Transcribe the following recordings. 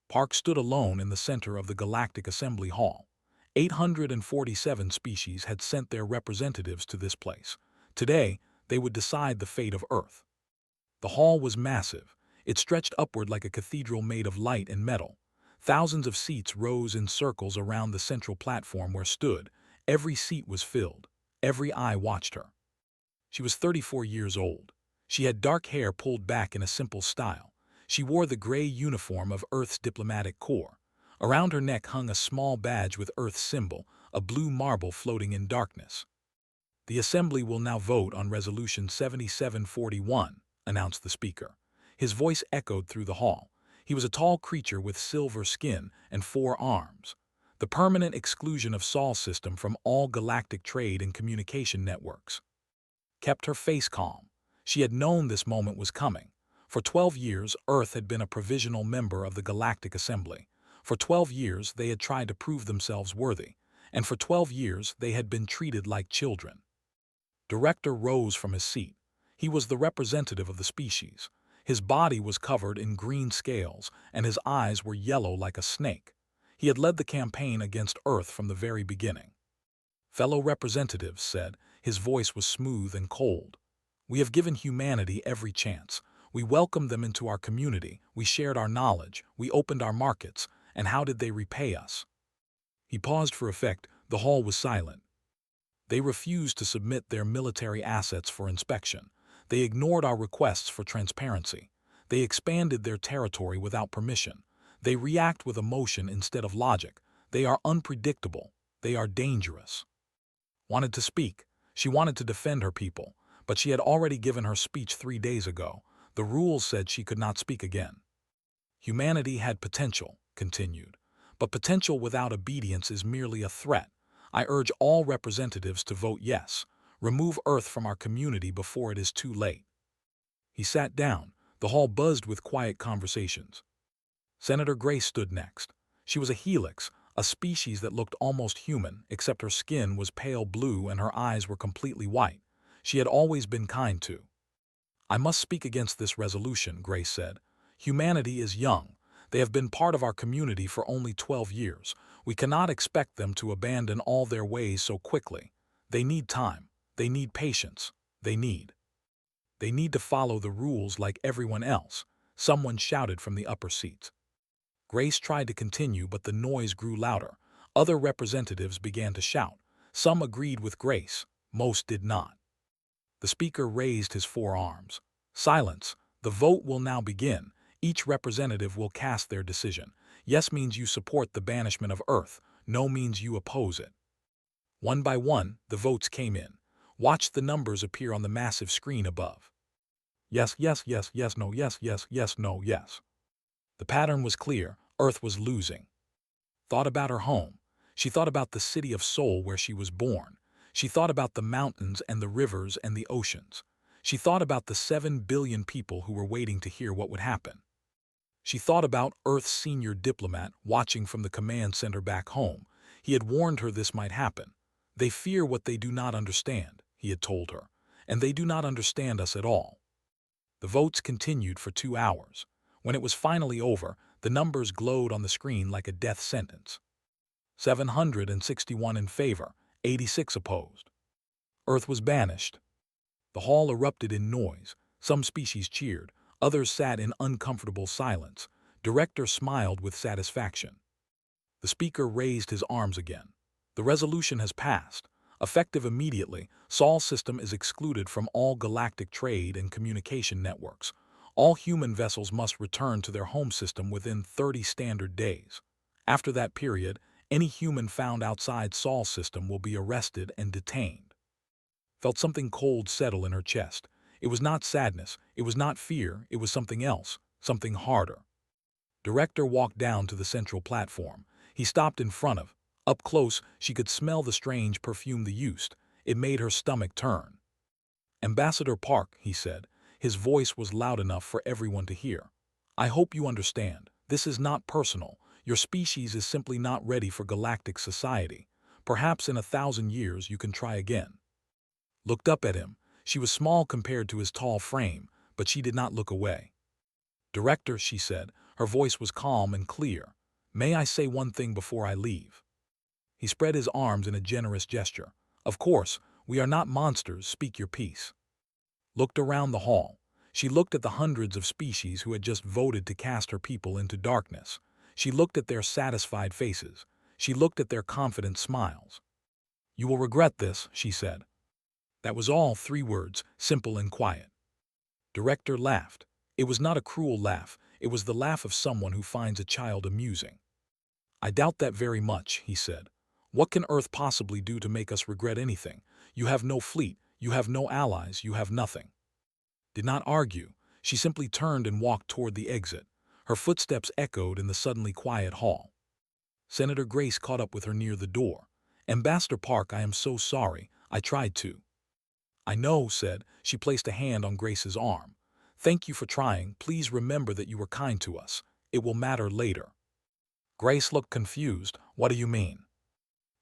Park stood alone in the center of the Galactic Assembly Hall. 847 species had sent their representatives to this place. Today, they would decide the fate of Earth. The hall was massive. It stretched upward like a cathedral made of light and metal. Thousands of seats rose in circles around the central platform where stood. Every seat was filled. Every eye watched her. She was 34 years old. She had dark hair pulled back in a simple style. She wore the gray uniform of Earth's diplomatic corps. Around her neck hung a small badge with Earth's symbol, a blue marble floating in darkness. "The Assembly will now vote on Resolution 7741, announced the speaker. His voice echoed through the hall. He was a tall creature with silver skin and 4 arms. The permanent exclusion of Sol system from all galactic trade and communication networks. Kept her face calm. She had known this moment was coming. For 12 years, Earth had been a provisional member of the Galactic Assembly. For 12 years, they had tried to prove themselves worthy. And for 12 years, they had been treated like children. Director rose from his seat. He was the representative of the species. His body was covered in green scales, and his eyes were yellow like a snake. He had led the campaign against Earth from the very beginning. "Fellow representatives," said, his voice was smooth and cold. "We have given humanity every chance. We welcomed them into our community, we shared our knowledge, we opened our markets, and how did they repay us?" He paused for effect. The hall was silent. "They refused to submit their military assets for inspection. They ignored our requests for transparency. They expanded their territory without permission. They react with emotion instead of logic. They are unpredictable. They are dangerous." Wanted to speak. She wanted to defend her people, but she had already given her speech 3 days ago. The rules said she could not speak again. "Humanity had potential," continued, "but potential without obedience is merely a threat. I urge all representatives to vote yes. Remove Earth from our community before it is too late." He sat down. The hall buzzed with quiet conversations. Senator Gray stood next. She was a helix, a species that looked almost human, except her skin was pale blue and her eyes were completely white. She had always been kind to. "I must speak against this resolution," Gray said. "Humanity is young. They have been part of our community for only 12 years. We cannot expect them to abandon all their ways so quickly. They need time. They need patience. They need to follow the rules like everyone else," someone shouted from the upper seats. Grace tried to continue, but the noise grew louder. Other representatives began to shout. Some agreed with Grace. Most did not. The speaker raised his 4 arms. "Silence. The vote will now begin. Each representative will cast their decision. Yes means you support the banishment of Earth. No means you oppose it." One by one, the votes came in. Watch the numbers appear on the massive screen above. Yes, yes, yes, yes, no, yes, yes, yes, no, yes. The pattern was clear. Earth was losing. Thought about her home. She thought about the city of Sol where she was born. She thought about the mountains and the rivers and the oceans. She thought about the 7 billion people who were waiting to hear what would happen. She thought about Earth's senior diplomat watching from the command center back home. He had warned her this might happen. "They fear what they do not understand," he had told her, "and they do not understand us at all." The votes continued for 2 hours. When it was finally over, the numbers glowed on the screen like a death sentence. 761 in favor, 86 opposed. Earth was banished. The hall erupted in noise. Some species cheered. Others sat in uncomfortable silence. Director smiled with satisfaction. The speaker raised his arms again. "The resolution has passed. Effective immediately, Sol system is excluded from all galactic trade and communication networks. All human vessels must return to their home system within 30 standard days. After that period, any human found outside Sol system will be arrested and detained." Felt something cold settle in her chest. It was not sadness, it was not fear, it was something else, something harder. Director walked down to the central platform. He stopped in front of. Up close, she could smell the strange perfume they used. It made her stomach turn. "Ambassador Park," he said. His voice was loud enough for everyone to hear. "I hope you understand. This is not personal. Your species is simply not ready for galactic society. Perhaps in 1,000 years you can try again." Looked up at him. She was small compared to his tall frame, but she did not look away. "Director," she said, Her voice was calm and clear. "May I say one thing before I leave?" He spread his arms in a generous gesture. "Of course, we are not monsters, speak your piece." Looked around the hall. She looked at the hundreds of species who had just voted to cast her people into darkness. She looked at their satisfied faces. She looked at their confident smiles. "You will regret this," she said. That was all, 3 words, simple and quiet. Director laughed. It was not a cruel laugh. It was the laugh of someone who finds a child amusing. "I doubt that very much," he said. "What can Earth possibly do to make us regret anything? You have no fleet, you have no allies, you have nothing." Did not argue. She simply turned and walked toward the exit. Her footsteps echoed in the suddenly quiet hall. Senator Grace caught up with her near the door. "Ambassador Park, I am so sorry. I tried to." "I know," said. She placed a hand on Grace's arm. "Thank you for trying. Please remember that you were kind to us. It will matter later." Grace looked confused. "What do you mean?"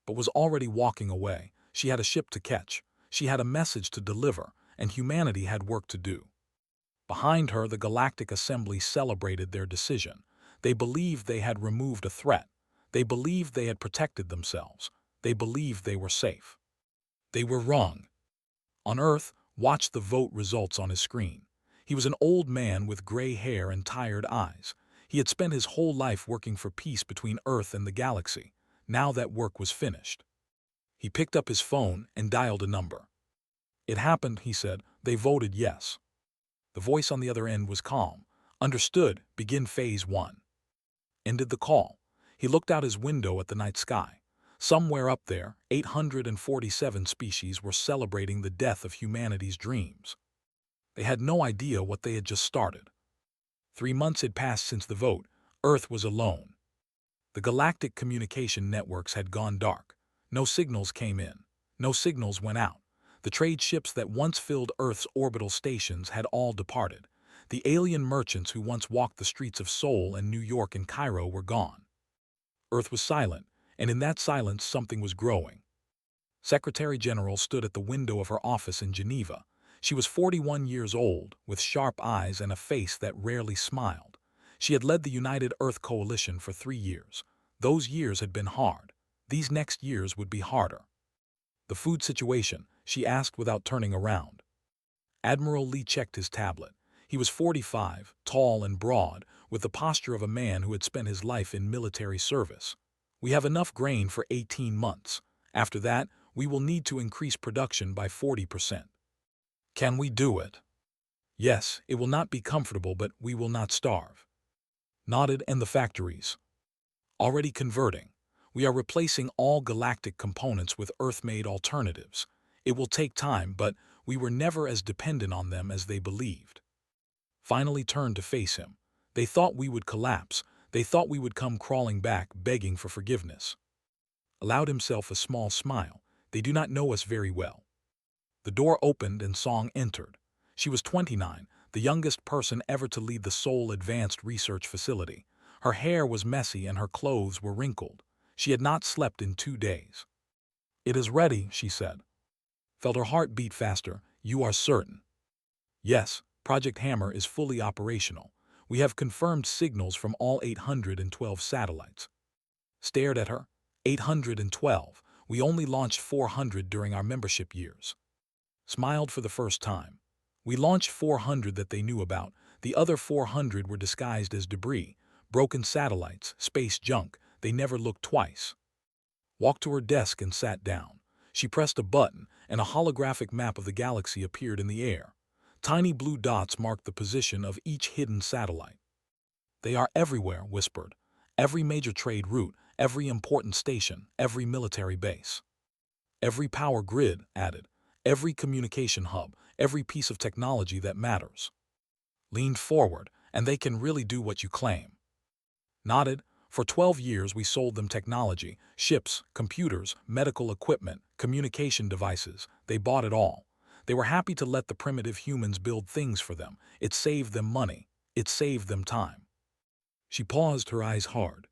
But was already walking away. She had a ship to catch. She had a message to deliver, and humanity had work to do. Behind her, the Galactic Assembly celebrated their decision. They believed they had removed a threat. They believed they had protected themselves. They believed they were safe. They were wrong. On Earth, watched the vote results on his screen. He was an old man with gray hair and tired eyes. He had spent his whole life working for peace between Earth and the galaxy. Now that work was finished. He picked up his phone and dialed a number. "It happened," he said. "They voted yes." The voice on the other end was calm. "Understood. Begin phase 1. Ended the call. He looked out his window at the night sky. Somewhere up there, 847 species were celebrating the death of humanity's dreams. They had no idea what they had just started. 3 months had passed since the vote. Earth was alone. The galactic communication networks had gone dark. No signals came in. No signals went out. The trade ships that once filled Earth's orbital stations had all departed. The alien merchants who once walked the streets of Seoul and New York and Cairo were gone. Earth was silent, and in that silence something was growing. Secretary General stood at the window of her office in Geneva. She was 41 years old, with sharp eyes and a face that rarely smiled. She had led the United Earth Coalition for 3 years. Those years had been hard. These next years would be harder. "The food situation?" she asked without turning around. Admiral Lee checked his tablet. He was 45, tall and broad, with the posture of a man who had spent his life in military service. "We have enough grain for 18 months. After that, we will need to increase production by 40%. Can we do it?" "Yes, it will not be comfortable, but we will not starve." Nodded. "And the factories?" "Already converting. We are replacing all galactic components with Earth-made alternatives. It will take time, but we were never as dependent on them as they believed." Finally turned to face him. "They thought we would collapse. They thought we would come crawling back, begging for forgiveness." Allowed himself a small smile. "They do not know us very well." The door opened and Song entered. She was 29, the youngest person ever to lead the Seoul Advanced Research Facility. Her hair was messy and her clothes were wrinkled. She had not slept in 2 days. "It is ready," she said. Felt her heart beat faster. "You are certain?" "Yes, Project Hammer is fully operational. We have confirmed signals from all 812 satellites." Stared at her. 812. We only launched 400 during our membership years. Smiled for the first time. "We launched 400 that they knew about. The other 400 were disguised as debris, broken satellites, space junk. They never looked twice." Walked to her desk and sat down. She pressed a button, and a holographic map of the galaxy appeared in the air. Tiny blue dots marked the position of each hidden satellite. "They are everywhere," whispered. "Every major trade route, every important station, every military base. Every power grid," added. "Every communication hub, every piece of technology that matters." Leaned forward. "And they can really do what you claim?" Nodded. "For 12 years we sold them technology, ships, computers, medical equipment, communication devices. They bought it all. They were happy to let the primitive humans build things for them. It saved them money. It saved them time." She paused, her eyes hard.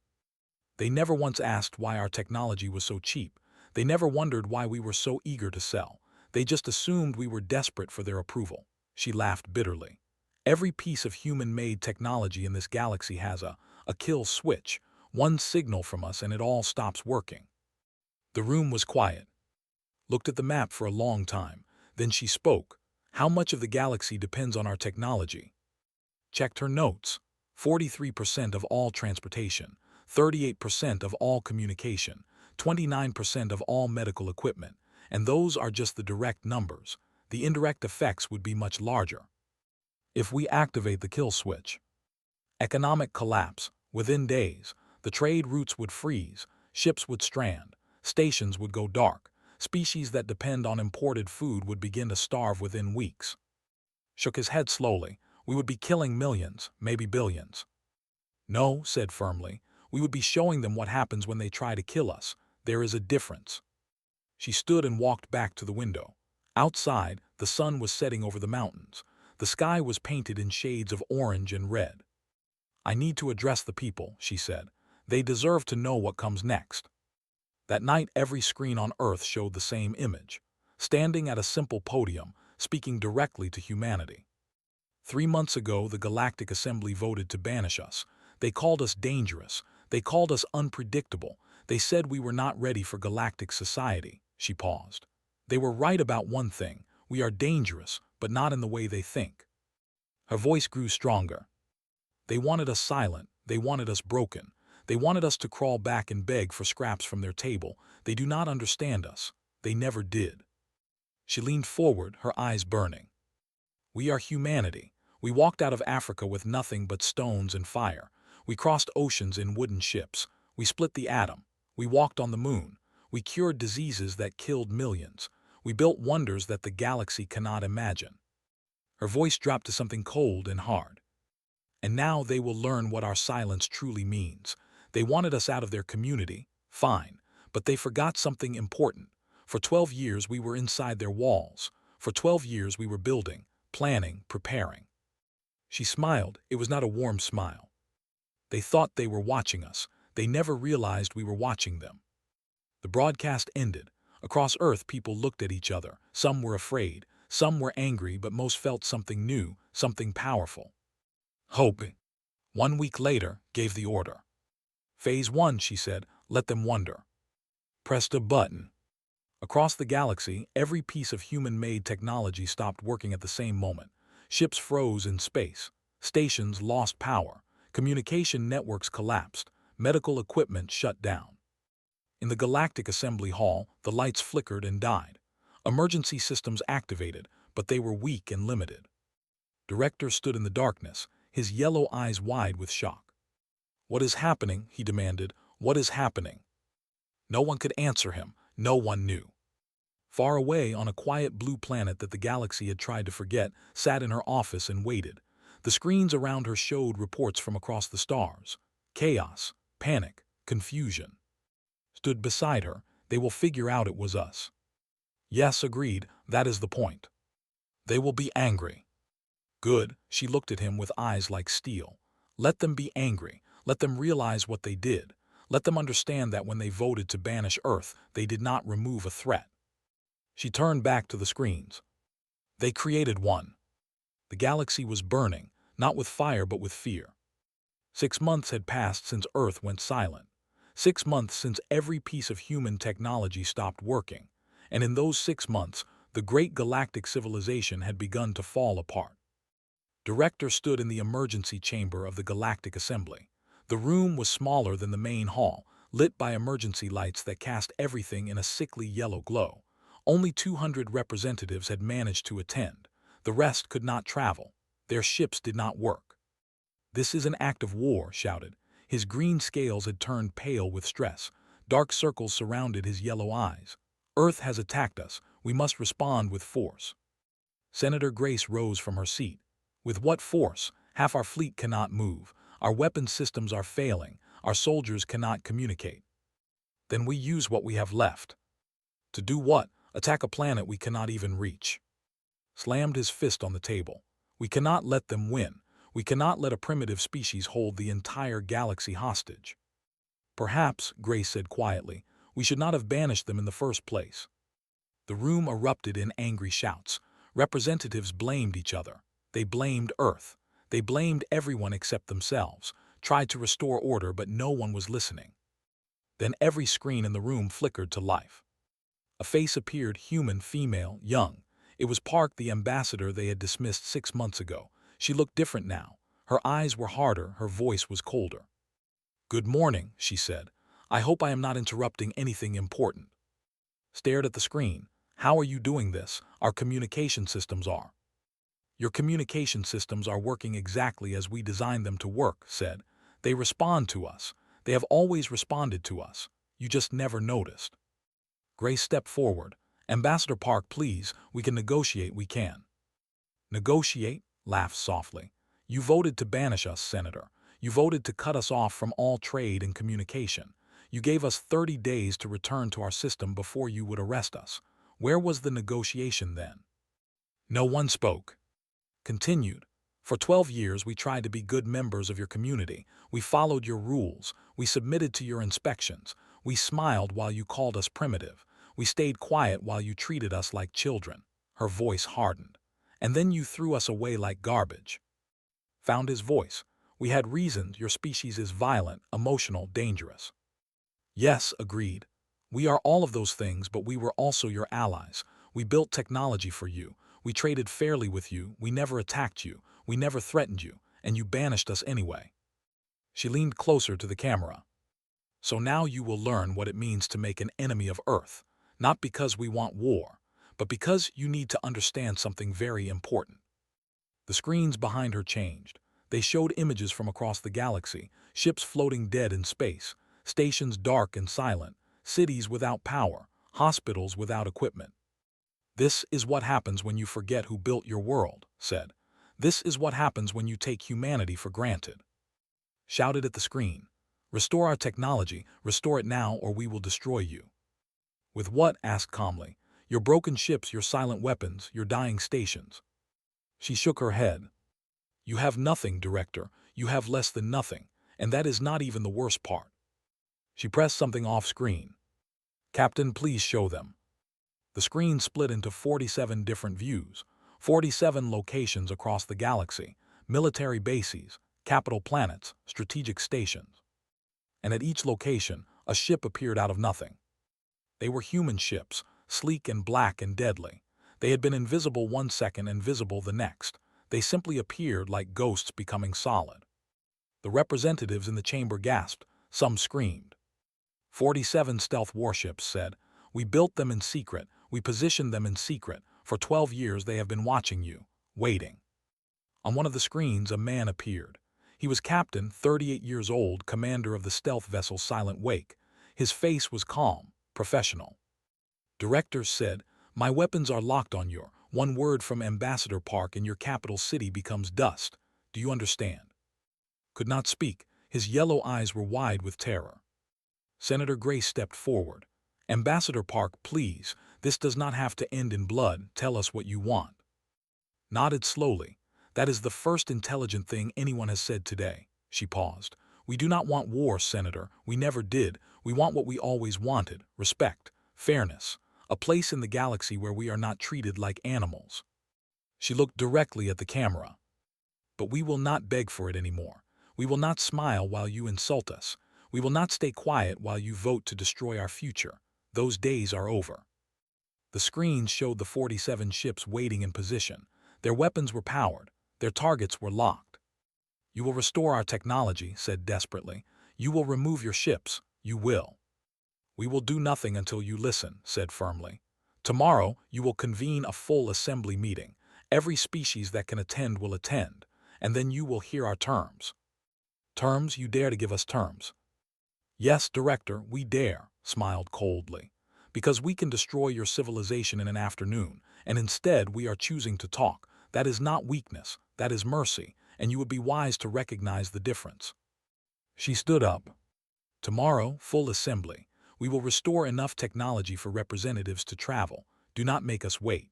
"They never once asked why our technology was so cheap. They never wondered why we were so eager to sell. They just assumed we were desperate for their approval." She laughed bitterly. Every piece of human-made technology in this galaxy has a kill switch, one signal from us and it all stops working. The room was quiet. Looked at the map for a long time. Then she spoke. How much of the galaxy depends on our technology? Checked her notes. 43% of all transportation, 38% of all communication, 29% of all medical equipment, and those are just the direct numbers. The indirect effects would be much larger. If we activate the kill switch, economic collapse, within days, the trade routes would freeze, ships would strand, stations would go dark, species that depend on imported food would begin to starve within weeks. Shook his head slowly. We would be killing millions, maybe billions. No, said firmly, we would be showing them what happens when they try to kill us. There is a difference. She stood and walked back to the window. Outside, the sun was setting over the mountains. The sky was painted in shades of orange and red. I need to address the people, she said. They deserve to know what comes next. That night, every screen on Earth showed the same image, standing at a simple podium, speaking directly to humanity. 3 months ago, the Galactic Assembly voted to banish us. They called us dangerous. They called us unpredictable. They said we were not ready for galactic society. She paused. They were right about one thing. We are dangerous, but not in the way they think. Her voice grew stronger. They wanted us silent. They wanted us broken. They wanted us to crawl back and beg for scraps from their table. They do not understand us. They never did. She leaned forward, her eyes burning. We are humanity. We walked out of Africa with nothing but stones and fire. We crossed oceans in wooden ships. We split the atom. We walked on the moon. We cured diseases that killed millions. We built wonders that the galaxy cannot imagine. Her voice dropped to something cold and hard. And now they will learn what our silence truly means. They wanted us out of their community, fine, but they forgot something important. For 12 years we were inside their walls. For 12 years we were building, planning, preparing. She smiled. It was not a warm smile. They thought they were watching us. They never realized we were watching them. The broadcast ended. Across Earth, people looked at each other. Some were afraid. Some were angry, but most felt something new, something powerful. Hope. 1 week later, gave the order. Phase 1, she said, let them wonder. Pressed a button. Across the galaxy, every piece of human-made technology stopped working at the same moment. Ships froze in space. Stations lost power. Communication networks collapsed. Medical equipment shut down. In the Galactic Assembly Hall, the lights flickered and died. Emergency systems activated, but they were weak and limited. Director stood in the darkness, his yellow eyes wide with shock. What is happening? He demanded. What is happening? No one could answer him. No one knew. Far away on a quiet blue planet that the galaxy had tried to forget, sat in her office and waited. The screens around her showed reports from across the stars. Chaos, panic, confusion. Stood beside her. They will figure out it was us. Yes, agreed. That is the point. They will be angry. Good. She looked at him with eyes like steel. Let them be angry. Let them realize what they did. Let them understand that when they voted to banish Earth, they did not remove a threat. She turned back to the screens. They created one. The galaxy was burning, not with fire but with fear. 6 months had passed since Earth went silent. 6 months since every piece of human technology stopped working. And in those 6 months, the great galactic civilization had begun to fall apart. Director stood in the emergency chamber of the Galactic Assembly. The room was smaller than the main hall, lit by emergency lights that cast everything in a sickly yellow glow. Only 200 representatives had managed to attend. The rest could not travel. Their ships did not work. This is an act of war, shouted. His green scales had turned pale with stress. Dark circles surrounded his yellow eyes. Earth has attacked us. We must respond with force. Senator Grace rose from her seat. With what force? Half our fleet cannot move. Our weapon systems are failing. Our soldiers cannot communicate. Then we use what we have left. To do what? Attack a planet we cannot even reach. Slammed his fist on the table. We cannot let them win. We cannot let a primitive species hold the entire galaxy hostage. Perhaps, Grace said quietly, we should not have banished them in the first place. The room erupted in angry shouts. Representatives blamed each other. They blamed Earth. They blamed everyone except themselves, tried to restore order, but no one was listening. Then every screen in the room flickered to life. A face appeared, human, female, young. It was Park, the ambassador they had dismissed 6 months ago. She looked different now. Her eyes were harder, her voice was colder. "Good morning," she said. "I hope I am not interrupting anything important." Stared at the screen. "How are you doing this? Our communication systems are." "Your communication systems are working exactly as we designed them to work," said. "They respond to us. They have always responded to us. You just never noticed." Grace stepped forward. "Ambassador Park, please, we can negotiate, we can." "Negotiate?" laughed softly. "You voted to banish us, Senator. You voted to cut us off from all trade and communication. You gave us 30 days to return to our system before you would arrest us. Where was the negotiation then?" No one spoke. Continued. "For 12 years we tried to be good members of your community. We followed your rules. We submitted to your inspections. We smiled while you called us primitive. We stayed quiet while you treated us like children." Her voice hardened. "And then you threw us away like garbage." Found his voice. "We had reasons. Your species is violent, emotional, dangerous." "Yes," agreed. "We are all of those things, but we were also your allies. We built technology for you. We traded fairly with you. We never attacked you. We never threatened you. And you banished us anyway." She leaned closer to the camera. "So now you will learn what it means to make an enemy of Earth. Not because we want war, but because you need to understand something very important." The screens behind her changed. They showed images from across the galaxy, ships floating dead in space, stations dark and silent, cities without power, hospitals without equipment. "This is what happens when you forget who built your world," said. "This is what happens when you take humanity for granted." Shouted at the screen. "Restore our technology, restore it now or we will destroy you." "With what?" asked calmly. "Your broken ships, your silent weapons, your dying stations." She shook her head. "You have nothing, Director. You have less than nothing, and that is not even the worst part." She pressed something off screen. "Captain, please show them." The screen split into 47 different views, 47 locations across the galaxy, military bases, capital planets, strategic stations. And at each location, a ship appeared out of nothing. They were human ships, sleek and black and deadly. They had been invisible 1 second and visible the next. They simply appeared like ghosts becoming solid. The representatives in the chamber gasped. Some screamed. 47 stealth warships, said. "We built them in secret. We positioned them in secret. For 12 years they have been watching you, waiting." On one of the screens, a man appeared. He was Captain, 38 years old, commander of the stealth vessel Silent Wake. His face was calm, professional. Director said, "My weapons are locked on your. One word from Ambassador Park and your capital city becomes dust. Do you understand?" Could not speak. His yellow eyes were wide with terror. Senator Gray stepped forward. "Ambassador Park, please, this does not have to end in blood. Tell us what you want." Nodded slowly. "That is the first intelligent thing anyone has said today." She paused. "We do not want war, Senator. We never did. We want what we always wanted: respect, fairness, a place in the galaxy where we are not treated like animals." She looked directly at the camera. "But we will not beg for it anymore. We will not smile while you insult us. We will not stay quiet while you vote to destroy our future. Those days are over." The screens showed the 47 ships waiting in position. Their weapons were powered. Their targets were locked. "You will restore our technology," said desperately. "You will remove your ships. You will." "We will do nothing until you listen," said firmly. "Tomorrow you will convene a full assembly meeting. Every species that can attend will attend, and then you will hear our terms." "Terms? You dare to give us terms?" "Yes, Director, we dare," smiled coldly. "Because we can destroy your civilization in an afternoon, and instead we are choosing to talk. That is not weakness, that is mercy, and you would be wise to recognize the difference." She stood up. "Tomorrow, full assembly. We will restore enough technology for representatives to travel. Do not make us wait."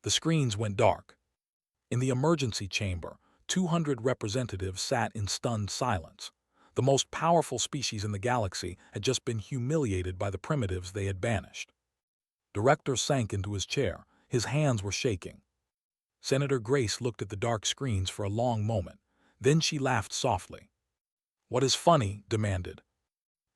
The screens went dark. In the emergency chamber, 200 representatives sat in stunned silence. The most powerful species in the galaxy had just been humiliated by the primitives they had banished. Director sank into his chair. His hands were shaking. Senator Grace looked at the dark screens for a long moment. Then she laughed softly. "What is funny?" demanded.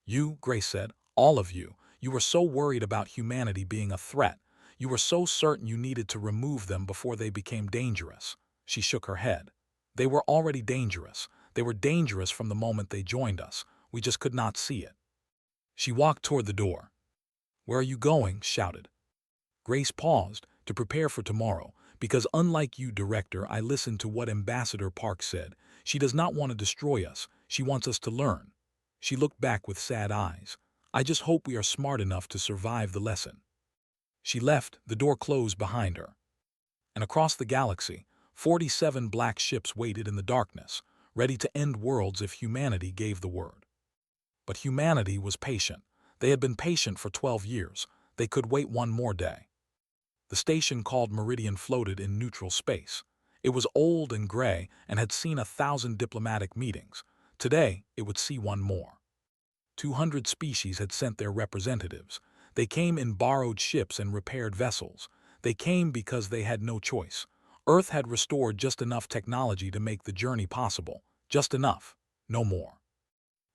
"You," Grace said, "all of you. You were so worried about humanity being a threat. You were so certain you needed to remove them before they became dangerous." She shook her head. "They were already dangerous. They were dangerous from the moment they joined us. We just could not see it." She walked toward the door. "Where are you going?" shouted. Grace paused to prepare for tomorrow, because unlike you, Director, I listened to what Ambassador Park said. She does not want to destroy us. She wants us to learn. She looked back with sad eyes. "I just hope we are smart enough to survive the lesson." She left, the door closed behind her. And across the galaxy, 47 black ships waited in the darkness, ready to end worlds if humanity gave the word. But humanity was patient. They had been patient for 12 years. They could wait one more day. The station called Meridian floated in neutral space. It was old and gray and had seen 1,000 diplomatic meetings. Today, it would see one more. 200 species had sent their representatives. They came in borrowed ships and repaired vessels. They came because they had no choice. Earth had restored just enough technology to make the journey possible. Just enough. No more.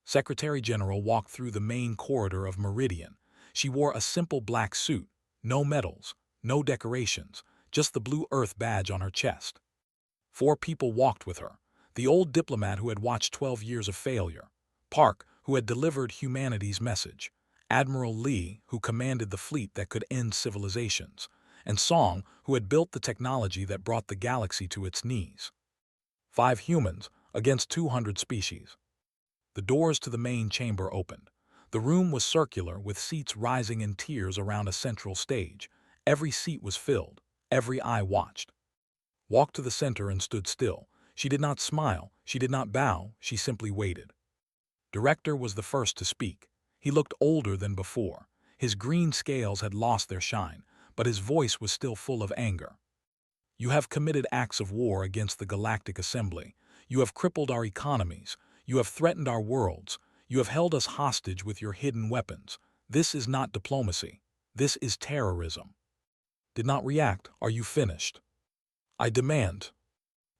Secretary General walked through the main corridor of Meridian. She wore a simple black suit. No medals. No decorations. Just the blue Earth badge on her chest. 4 people walked with her. The old diplomat who had watched 12 years of failure. Park, who had delivered humanity's message. Admiral Lee, who commanded the fleet that could end civilizations. And Song, who had built the technology that brought the galaxy to its knees. 5 humans against 200 species. The doors to the main chamber opened. The room was circular, with seats rising in tiers around a central stage. Every seat was filled. Every eye watched. Walked to the center and stood still. She did not smile. She did not bow. She simply waited. Director was the first to speak. He looked older than before. His green scales had lost their shine, but his voice was still full of anger. "You have committed acts of war against the Galactic Assembly. You have crippled our economies. You have threatened our worlds. You have held us hostage with your hidden weapons. This is not diplomacy. This is terrorism." "Did not react. Are you finished?" "I demand."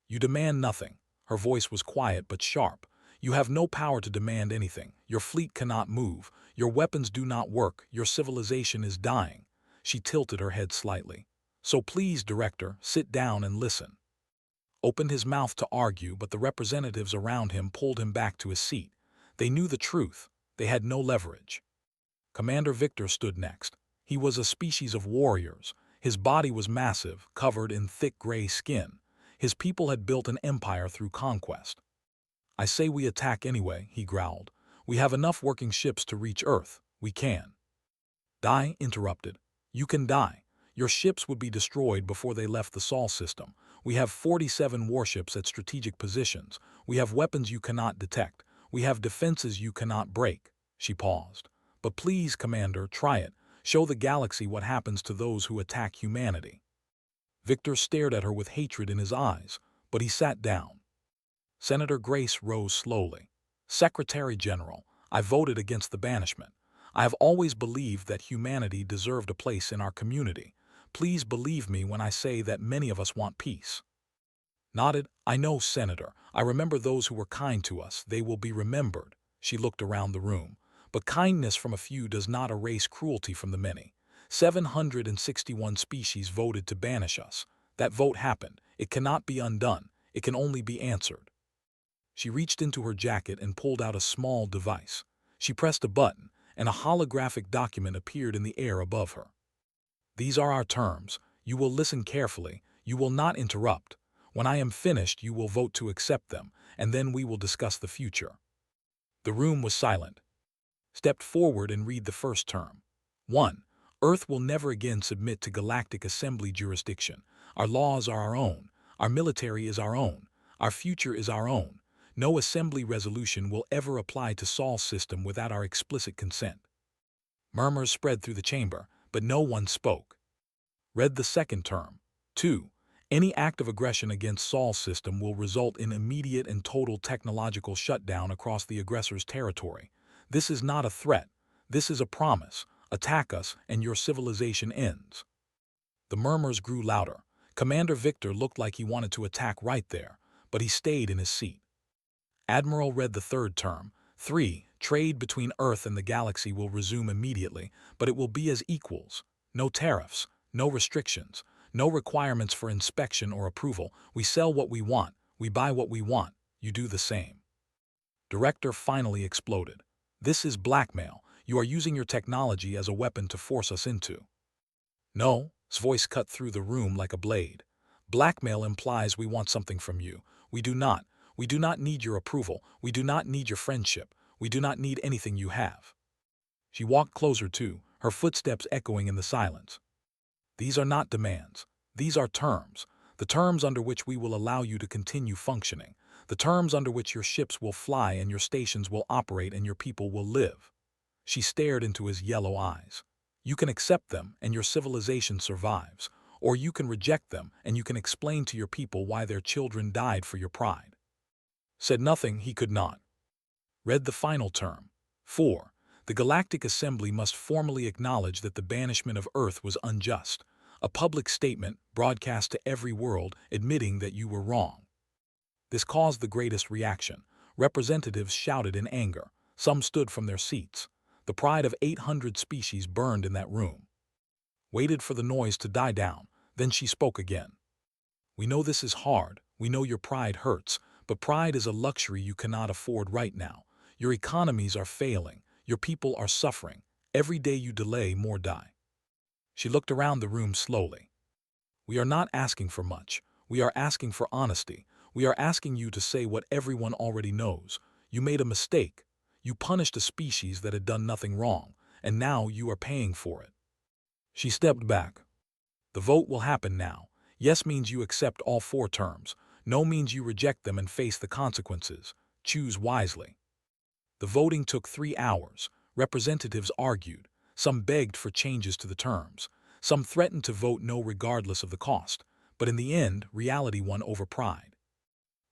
"You demand nothing." Her voice was quiet but sharp. "You have no power to demand anything. Your fleet cannot move. Your weapons do not work. Your civilization is dying." She tilted her head slightly. "So please, Director, sit down and listen." Opened his mouth to argue, but the representatives around him pulled him back to his seat. They knew the truth. They had no leverage. Commander Victor stood next. He was a species of warriors. His body was massive, covered in thick gray skin. His people had built an empire through conquest. "I say we attack anyway," he growled. "We have enough working ships to reach Earth. We can." "Die?" interrupted. "You can die. Your ships would be destroyed before they left the Sol system. We have 47 warships at strategic positions. We have weapons you cannot detect. We have defenses you cannot break." She paused. "But please, Commander, try it. Show the galaxy what happens to those who attack humanity." Victor stared at her with hatred in his eyes, but he sat down. Senator Grace rose slowly. "Secretary General, I voted against the banishment. I have always believed that humanity deserved a place in our community. Please believe me when I say that many of us want peace." Nodded. "I know, Senator. I remember those who were kind to us. They will be remembered." She looked around the room. "But kindness from a few does not erase cruelty from the many. 761 species voted to banish us. That vote happened. It cannot be undone. It can only be answered." She reached into her jacket and pulled out a small device. She pressed a button, and a holographic document appeared in the air above her. "These are our terms. You will listen carefully. You will not interrupt. When I am finished, you will vote to accept them, and then we will discuss the future." The room was silent. Stepped forward and read the first term. 1. Earth will never again submit to Galactic Assembly jurisdiction. Our laws are our own. Our military is our own. Our future is our own. No Assembly resolution will ever apply to Sol system without our explicit consent. Murmurs spread through the chamber, but no one spoke. Read the second term. 2. Any act of aggression against Sol system will result in immediate and total technological shutdown across the aggressor's territory. This is not a threat. This is a promise. Attack us, and your civilization ends. The murmurs grew louder. Commander Victor looked like he wanted to attack right there, but he stayed in his seat. Admiral read the third term. 3. Trade between Earth and the galaxy will resume immediately, but it will be as equals. No tariffs, no restrictions, no requirements for inspection or approval. We sell what we want, we buy what we want, you do the same. Director finally exploded. This is blackmail. You are using your technology as a weapon to force us into. No, his voice cut through the room like a blade. Blackmail implies we want something from you. We do not. We do not need your approval. We do not need your friendship. We do not need anything you have. She walked closer too, her footsteps echoing in the silence. These are not demands. These are terms. The terms under which we will allow you to continue functioning. The terms under which your ships will fly and your stations will operate and your people will live. She stared into his yellow eyes. You can accept them and your civilization survives, or you can reject them and you can explain to your people why their children died for your pride. Said nothing he could not. Read the final term. 4. The Galactic Assembly must formally acknowledge that the banishment of Earth was unjust. A public statement broadcast to every world admitting that you were wrong. This caused the greatest reaction. Representatives shouted in anger. Some stood from their seats. The pride of 800 species burned in that room. Waited for the noise to die down, then she spoke again. We know this is hard, we know your pride hurts, but pride is a luxury you cannot afford right now. Your economies are failing, your people are suffering. Every day you delay, more die. She looked around the room slowly. We are not asking for much. We are asking for honesty. We are asking you to say what everyone already knows. You made a mistake. You punished a species that had done nothing wrong, and now you are paying for it. She stepped back. The vote will happen now. Yes means you accept all 4 terms. No means you reject them and face the consequences. Choose wisely. The voting took 3 hours. Representatives argued. Some begged for changes to the terms. Some threatened to vote no regardless of the cost. But in the end, reality won over pride.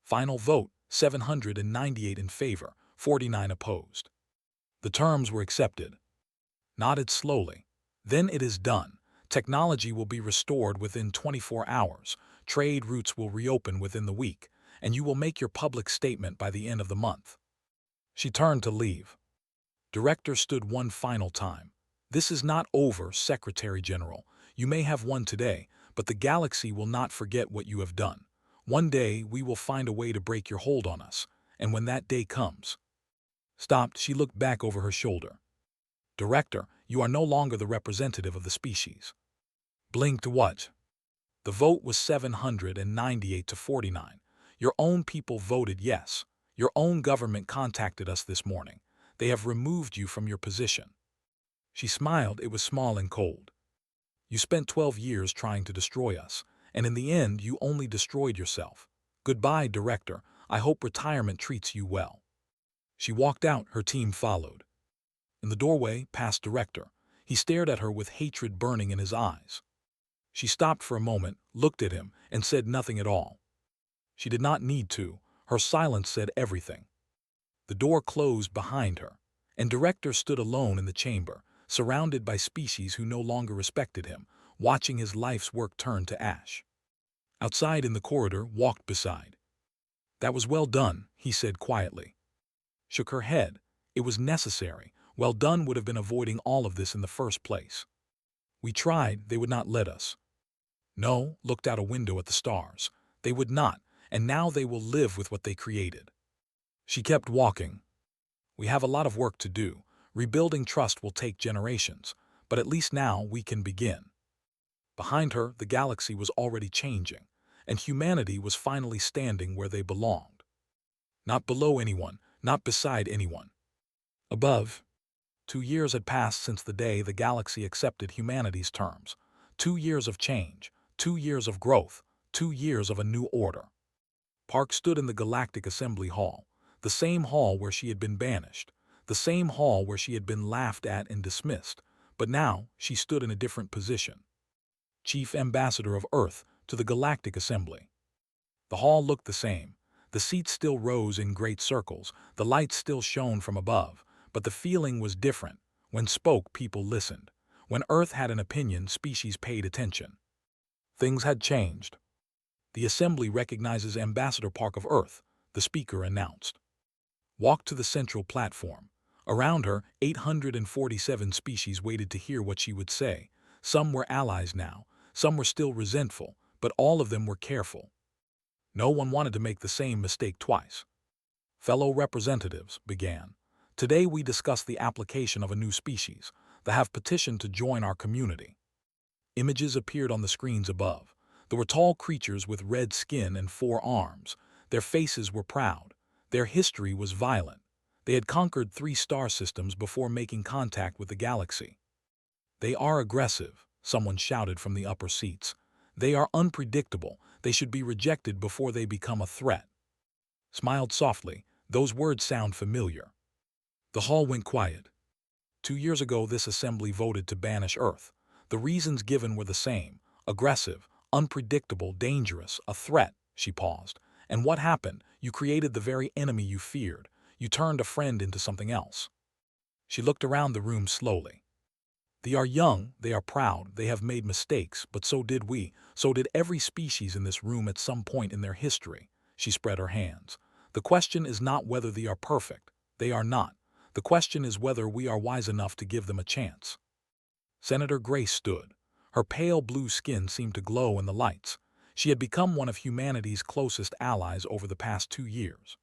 Final vote, 798 in favor, 49 opposed. The terms were accepted. Nodded slowly. Then it is done. Technology will be restored within 24 hours. Trade routes will reopen within the week, and you will make your public statement by the end of the month. She turned to leave. Director stood one final time. This is not over, Secretary General. You may have won today, but the galaxy will not forget what you have done. One day we will find a way to break your hold on us, and when that day comes. Stopped, she looked back over her shoulder. Director, you are no longer the representative of the species. Blinked what? The vote was 798 to 49. Your own people voted yes. Your own government contacted us this morning. They have removed you from your position. She smiled, it was small and cold. You spent 12 years trying to destroy us, and in the end you only destroyed yourself. Goodbye, Director. I hope retirement treats you well. She walked out, her team followed. In the doorway, past Director. He stared at her with hatred burning in his eyes. She stopped for a moment, looked at him, and said nothing at all. She did not need to. Her silence said everything. The door closed behind her, and Director stood alone in the chamber, surrounded by species who no longer respected him, watching his life's work turn to ash. Outside in the corridor, walked beside. That was well done, he said quietly. Shook her head. It was necessary. Well done would have been avoiding all of this in the first place. We tried, they would not let us. No, looked out a window at the stars. They would not, and now they will live with what they created. She kept walking. We have a lot of work to do. Rebuilding trust will take generations, but at least now we can begin. Behind her, the galaxy was already changing, and humanity was finally standing where they belonged. Not below anyone, not beside anyone. Above. 2 years had passed since the day the galaxy accepted humanity's terms. 2 years of change, 2 years of growth, 2 years of a new order. Park stood in the Galactic Assembly Hall, the same hall where she had been banished, the same hall where she had been laughed at and dismissed, but now she stood in a different position. Chief Ambassador of Earth to the Galactic Assembly. The hall looked the same. The seats still rose in great circles, the lights still shone from above, but the feeling was different. When spoke, people listened. When Earth had an opinion, species paid attention. Things had changed. The assembly recognizes Ambassador Park of Earth, the speaker announced. Walked to the central platform. Around her, 847 species waited to hear what she would say. Some were allies now, some were still resentful, but all of them were careful. No one wanted to make the same mistake twice. Fellow representatives began. Today we discuss the application of a new species that have petitioned to join our community. Images appeared on the screens above. There were tall creatures with red skin and 4 arms. Their faces were proud. Their history was violent. They had conquered 3 star systems before making contact with the galaxy. They are aggressive, someone shouted from the upper seats. They are unpredictable. They should be rejected before they become a threat. Smiled softly. Those words sound familiar. The hall went quiet. 2 years ago this assembly voted to banish Earth. The reasons given were the same. Aggressive, unpredictable, dangerous, a threat. She paused. And what happened? You created the very enemy you feared. You turned a friend into something else. She looked around the room slowly. They are young, they are proud, they have made mistakes, but so did we. So did every species in this room at some point in their history. She spread her hands. The question is not whether they are perfect. They are not. The question is whether we are wise enough to give them a chance. Senator Grace stood. Her pale blue skin seemed to glow in the lights. She had become one of humanity's closest allies over the past 2 years.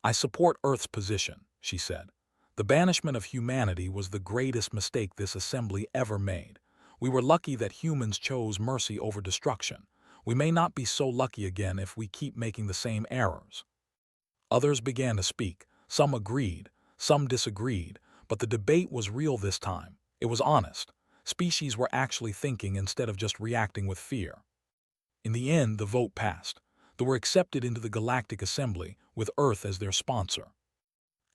I support Earth's position, she said. The banishment of humanity was the greatest mistake this assembly ever made. We were lucky that humans chose mercy over destruction. We may not be so lucky again if we keep making the same errors. Others began to speak. Some agreed, some disagreed, but the debate was real this time. It was honest. Species were actually thinking instead of just reacting with fear. In the end, the vote passed. They were accepted into the Galactic Assembly, with Earth as their sponsor.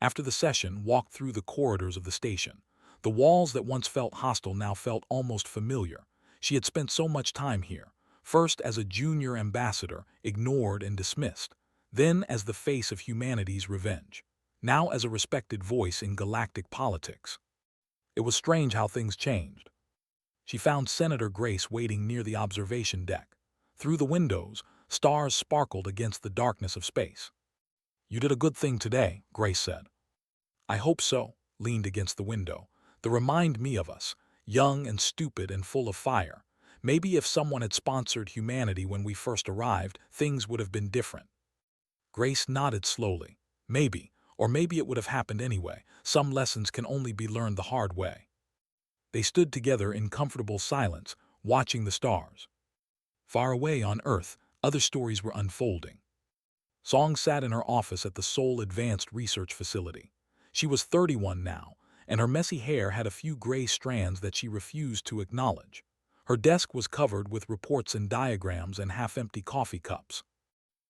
After the session, walked through the corridors of the station. The walls that once felt hostile now felt almost familiar. She had spent so much time here, first as a junior ambassador, ignored and dismissed, then as the face of humanity's revenge, now as a respected voice in galactic politics. It was strange how things changed. She found Senator Grace waiting near the observation deck. Through the windows, stars sparkled against the darkness of space. You did a good thing today, Grace said. I hope so, leaned against the window. They remind me of us, young and stupid and full of fire. Maybe if someone had sponsored humanity when we first arrived, things would have been different. Grace nodded slowly. Maybe, or maybe it would have happened anyway. Some lessons can only be learned the hard way. They stood together in comfortable silence, watching the stars. Far away on Earth, other stories were unfolding. Song sat in her office at the Seoul Advanced Research Facility. She was 31 now, and her messy hair had a few gray strands that she refused to acknowledge. Her desk was covered with reports and diagrams and half-empty coffee cups.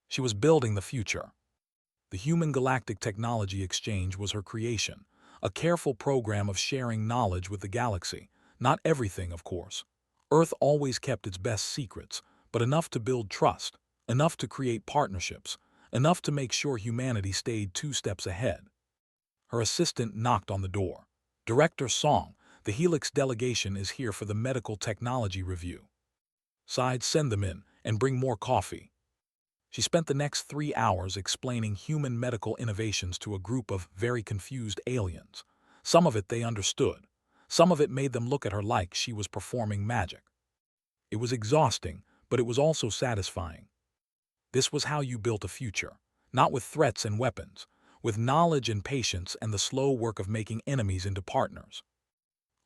She was building the future. The Human Galactic Technology Exchange was her creation, a careful program of sharing knowledge with the galaxy. Not everything, of course. Earth always kept its best secrets, but enough to build trust, enough to create partnerships, enough to make sure humanity stayed 2 steps ahead. Her assistant knocked on the door. Director Song, the Helix delegation is here for the medical technology review. Send them in and bring more coffee. She spent the next 3 hours explaining human medical innovations to a group of very confused aliens. Some of it they understood. Some of it made them look at her like she was performing magic. It was exhausting, but it was also satisfying. This was how you built a future, not with threats and weapons, with knowledge and patience and the slow work of making enemies into partners.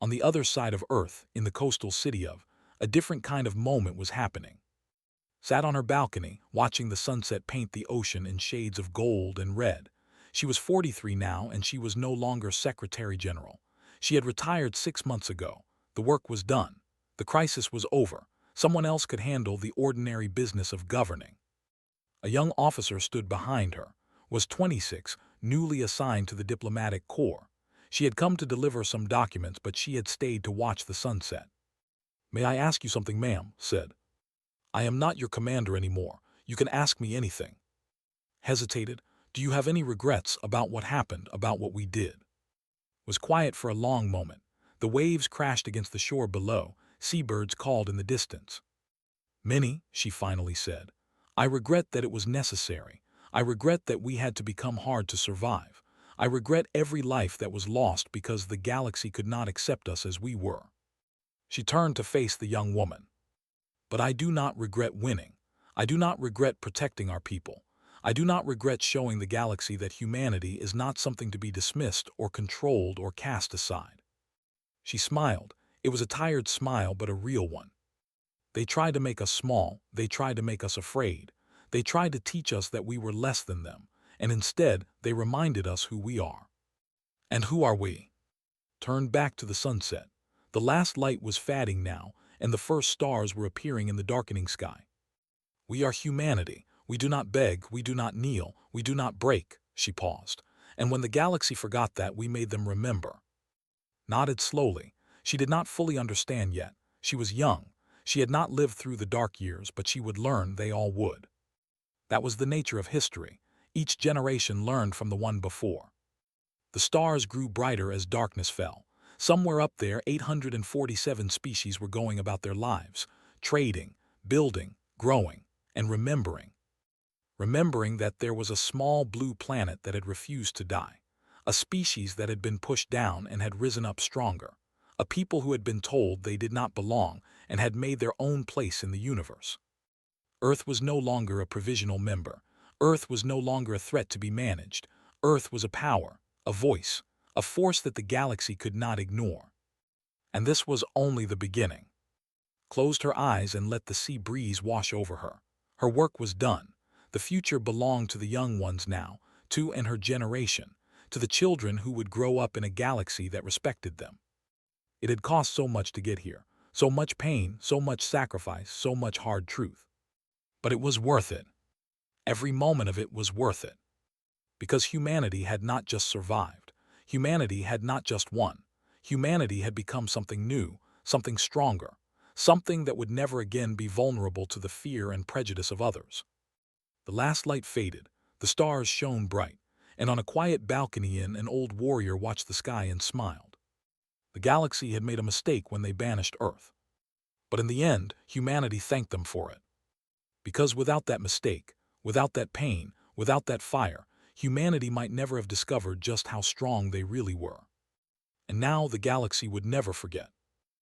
On the other side of Earth, in the coastal city of, a different kind of moment was happening. Sat on her balcony, watching the sunset paint the ocean in shades of gold and red. She was 43 now, and she was no longer Secretary General. She had retired 6 months ago. The work was done. The crisis was over. Someone else could handle the ordinary business of governing. A young officer stood behind her, was 26, newly assigned to the diplomatic corps. She had come to deliver some documents, but she had stayed to watch the sunset. May I ask you something, ma'am? Said. I am not your commander anymore. You can ask me anything. Hesitated. Do you have any regrets about what happened, about what we did? Was quiet for a long moment. The waves crashed against the shore below. Seabirds called in the distance. "Minnie," she finally said, "I regret that it was necessary. I regret that we had to become hard to survive. I regret every life that was lost because the galaxy could not accept us as we were." She turned to face the young woman. "But I do not regret winning. I do not regret protecting our people. I do not regret showing the galaxy that humanity is not something to be dismissed or controlled or cast aside." She smiled. It was a tired smile, but a real one. "They tried to make us small. They tried to make us afraid. They tried to teach us that we were less than them, and instead they reminded us who we are." "And who are we?" Turned back to the sunset. The last light was fading now, and the first stars were appearing in the darkening sky. "We are humanity. We do not beg, we do not kneel, we do not break." She paused. "And when the galaxy forgot that, we made them remember." Nodded slowly. She did not fully understand yet. She was young. She had not lived through the dark years, but she would learn. They all would. That was the nature of history. Each generation learned from the one before. The stars grew brighter as darkness fell. Somewhere up there, 847 species were going about their lives, trading, building, growing, and remembering. Remembering that there was a small blue planet that had refused to die, a species that had been pushed down and had risen up stronger, a people who had been told they did not belong and had made their own place in the universe. Earth was no longer a provisional member. Earth was no longer a threat to be managed. Earth was a power, a voice, a force that the galaxy could not ignore. And this was only the beginning. Closed her eyes and let the sea breeze wash over her. Her work was done. The future belonged to the young ones now, to and her generation, to the children who would grow up in a galaxy that respected them. It had cost so much to get here, so much pain, so much sacrifice, so much hard truth. But it was worth it. Every moment of it was worth it. Because humanity had not just survived. Humanity had not just won. Humanity had become something new, something stronger, something that would never again be vulnerable to the fear and prejudice of others. The last light faded, the stars shone bright, and on a quiet balcony an old warrior watched the sky and smiled. The galaxy had made a mistake when they banished Earth. But in the end, humanity thanked them for it. Because without that mistake, without that pain, without that fire, humanity might never have discovered just how strong they really were. And now the galaxy would never forget.